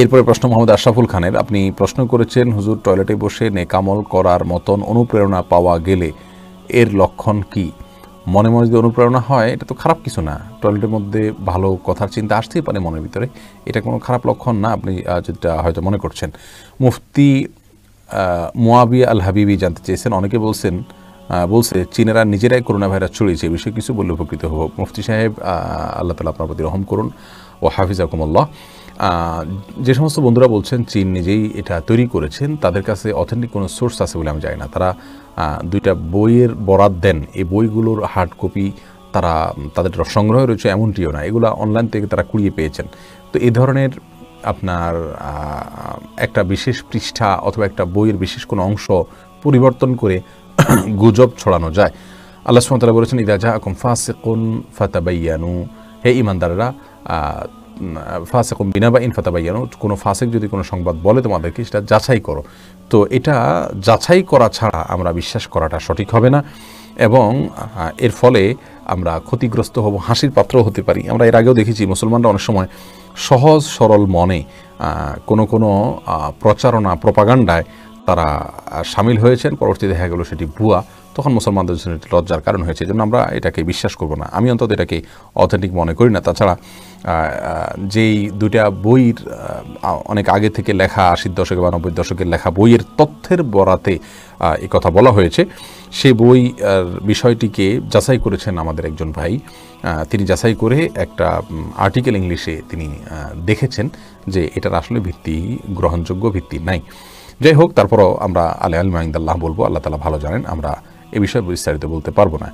এরপরে প্রশ্ন মোহাম্মদ আশরাফুল খানের, আপনি প্রশ্ন করেছেন হুজুর টয়লেটে বসে নেকামল করার মতন অনুপ্রেরণা পাওয়া গেলে এর লক্ষণ কি? মনে মনে যদি অনুপ্রেরণা হয় এটা তো খারাপ কিছু না, টয়লেটের মধ্যে ভালো কথার চিন্তা আসতেই পারে মনের ভিতরে, এটা কোনো খারাপ লক্ষণ না আপনি যেটা হয়তো মনে করছেন। মুফতি মুয়াবিয়া আল হাবিবি জানতে চেয়েছেন, অনেকে বলছে চীনেরা নিজেরাই করোনা ভাইরাস ছড়িয়েছে, এই বিষয়ে কিছু বললে উপকৃত হব। মুফতি সাহেব, আল্লাহ তাআলা আপনার প্রতি রহম করুন ও হাফিজাকুমুল্লাহ। যে সমস্ত বন্ধুরা বলছেন চীন নিজেই এটা তৈরি করেছেন, তাদের কাছে অথেন্টিক কোনো সোর্স আছে বলে আমি জানি না। তারা দুইটা বইয়ের বরাত দেন, এই বইগুলোর হার্ড কপি তারা তাদের সংগ্রহে রয়েছে এমনটিও না, এগুলো অনলাইন থেকে তারা কুড়িয়ে পেয়েছেন। তো এই ধরনের আপনার একটা বিশেষ পৃষ্ঠা অথবা একটা বইয়ের বিশেষ কোনো অংশ পরিবর্তন করে গুজব ছড়ানো যায়। আল্লাহ সুবহানাহু ওয়া তাআলা বলেছেন, ইযা জাআকুম ফাসিকুন ফাতাবায়ানু, হে ঈমানদাররা ফাসিকুম বিনাবাইন ফাতাবায়ানু, কোনো ফাসিক যদি কোনো সংবাদ বলে তোমাদেরকে সেটা যাচাই করো। তো এটা যাচাই করা ছাড়া আমরা বিশ্বাস করাটা সঠিক হবে না, এবং এর ফলে আমরা ক্ষতিগ্রস্ত হব, হাসির পাত্রও হতে পারি। আমরা এর আগেও দেখেছি মুসলমানরা অনেক সময় সহজ সরল মনে কোনো প্রচারণা প্রপাগান্ডায় তারা সামিল হয়েছেন, পরবর্তীতে দেখা গেল সেটি ভুয়া, তখন মুসলমানদের জন্য লজ্জার কারণ হয়েছে। জন্য আমরা এটাকে বিশ্বাস করব না, আমি অন্তত এটাকে অথেন্টিক মনে করি না। তাছাড়া যেই দুইটা বইয়ের অনেক আগে থেকে লেখা, 80 দশকে বা 90 দশকের লেখা বইয়ের তথ্যের বরাতে এই কথা বলা হয়েছে, সেই বই বিষয়টিকে যাচাই করেছেন আমাদের একজন ভাই। তিনি যাচাই করে একটা আর্টিকেল ইংলিশে তিনি দেখেছেন যে এটার আসলে গ্রহণযোগ্য ভিত্তি নাই। যাই হোক, তারপরও আমরা আলে আলমা ইনদাল্লাহ বলবো, আল্লাহ তাআলা ভালো জানেন, আমরা এ বিষয়ে বিস্তারিত বলতে পারবো না।